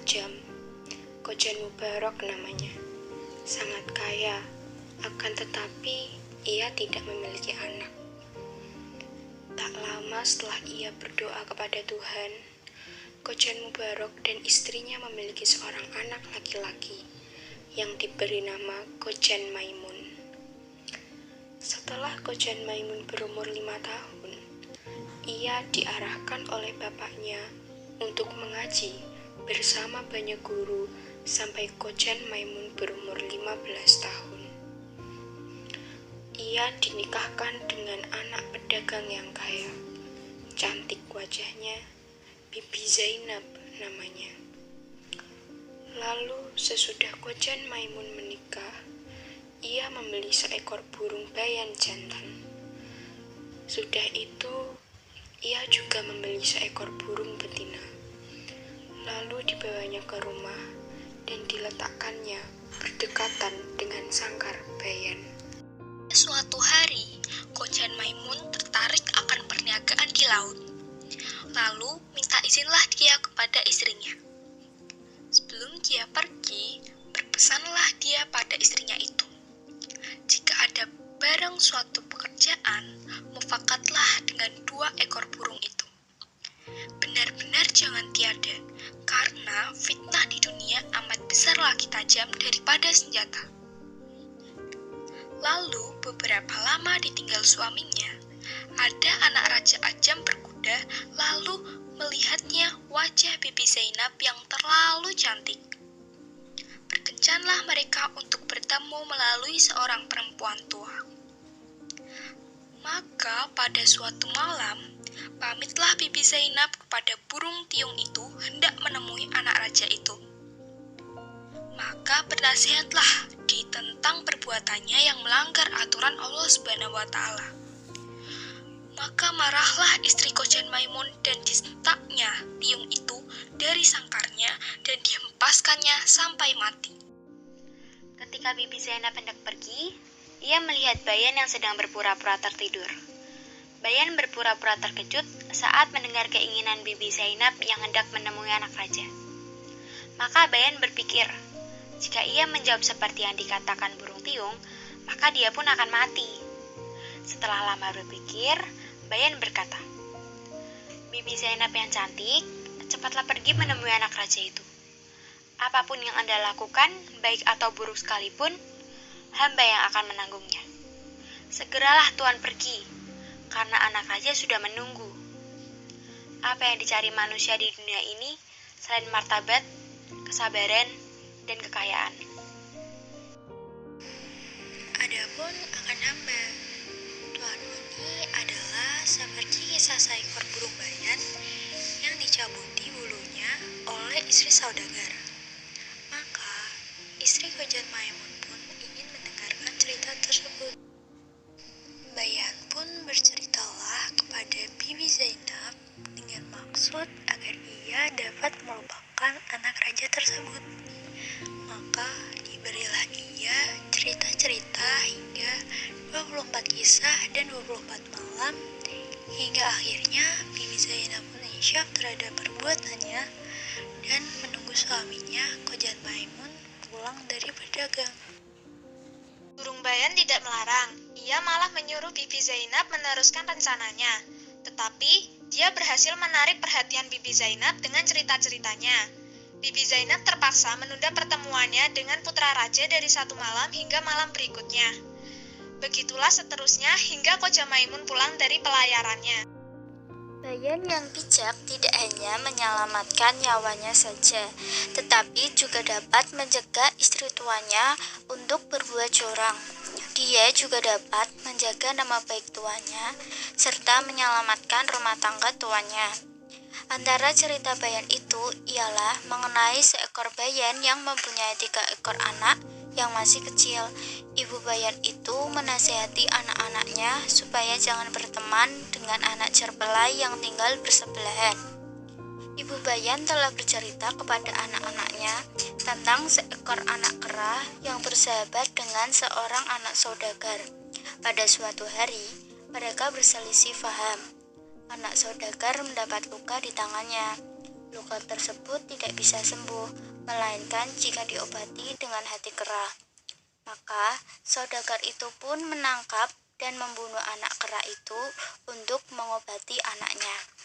tajam. Kojan Mubarok namanya. Sangat kaya, akan tetapi ia tidak memiliki anak. Tak lama setelah ia berdoa kepada Tuhan, Kojan Mubarok dan istrinya memiliki seorang anak laki-laki yang diberi nama Kojan Maimun. Setelah Kojan Maimun berumur 5 tahun, ia diarahkan oleh bapaknya untuk mengaji bersama banyak guru sampai Kojan Maimun berumur 15 tahun. Ia dinikahkan dengan anak pedagang yang kaya. Cantik wajahnya, Bibi Zainab namanya. Lalu sesudah Kojan Maimun menikah, ia membeli seekor burung bayan jantan. Sudah itu, ia juga membeli seekor burung betina. Lalu dibawanya ke rumah dan diletakkannya berdekatan dengan sangkar bayan. Suatu hari, Kojan Maimun tertarik akan perniagaan di laut. Lalu minta izinlah dia kepada istrinya. Sebelum dia pergi, berpesanlah dia pada istrinya itu. Jika ada barang suatu pekerjaan, mufakatlah dengan 2 ekor burung itu. Benar-benar jangan tiada, karena fitnah di dunia amat besar lagi tajam daripada senjata. Lalu beberapa lama ditinggal suaminya, ada anak Raja Ajam berkuda lalu melihatnya wajah Bibi Zainab yang terlalu cantik. Berkencanlah mereka untuk bertemu melalui seorang perempuan tua. Maka pada suatu malam, pamitlah Bibi Zainab kepada burung tiung itu hendak menemui anak raja itu. Maka bernasihatlah tentang perbuatannya yang melanggar aturan Allah Subhanahu wa Ta'ala. Maka marahlah istri Kojan Maimun dan disentaknya tiung itu dari sangkarnya dan dihempaskannya sampai mati. Ketika Bibi Zainab hendak pergi, ia melihat Bayan yang sedang berpura-pura tertidur. Bayan berpura-pura terkejut saat mendengar keinginan Bibi Zainab yang hendak menemui anak raja. Maka Bayan berpikir, jika ia menjawab seperti yang dikatakan burung tiung, maka dia pun akan mati. Setelah lama berpikir, Bayan berkata, "Bibi Zainab yang cantik, cepatlah pergi menemui anak raja itu. Apapun yang Anda lakukan, baik atau buruk sekalipun, hamba yang akan menanggungnya. Segeralah Tuan pergi, karena anak raja sudah menunggu. Apa yang dicari manusia di dunia ini selain martabat, kesabaran, dan kekayaan?" Adapun akan hamba, Tuhan ini adalah seperti kisah seekor burung bayan yang dicabuti bulunya oleh istri saudagar. Maka istri Kojan Maimun pun ingin mendengarkan cerita tersebut. Bayan pun berceritalah kepada Bibi Zainab dengan maksud agar ia dapat melupakan anak raja tersebut. Maka diberilah ia cerita-cerita hingga 24 kisah dan 24 malam, hingga akhirnya Bibi Zainab pun insyaf terhadap perbuatannya dan menunggu suaminya Kojan Maimun pulang dari berdagang. Burung Bayan tidak melarang, ia malah menyuruh Bibi Zainab meneruskan rencananya. Tetapi dia berhasil menarik perhatian Bibi Zainab dengan cerita-ceritanya. Bibi Zainab terpaksa menunda pertemuannya dengan putra raja dari satu malam hingga malam berikutnya. Begitulah seterusnya hingga Kojan Maimun pulang dari pelayarannya. Bayan yang bijak tidak hanya menyelamatkan nyawanya saja, tetapi juga dapat mencegah istri tuanya untuk berbuat curang. Dia juga dapat menjaga nama baik tuanya, serta menyelamatkan rumah tangga tuanya. Antara cerita Bayan itu ialah mengenai seekor bayan yang mempunyai 3 ekor anak yang masih kecil. Ibu bayan itu menasihati anak-anaknya supaya jangan berteman dengan anak cerbelai yang tinggal bersebelahan. Ibu bayan telah bercerita kepada anak-anaknya tentang seekor anak kera yang bersahabat dengan seorang anak saudagar. Pada suatu hari, mereka berselisih faham. Anak saudagar mendapat luka di tangannya. luka tersebut tidak bisa sembuh, melainkan jika diobati dengan hati kera. Maka, saudagar itu pun menangkap dan membunuh anak kera itu untuk mengobati anaknya.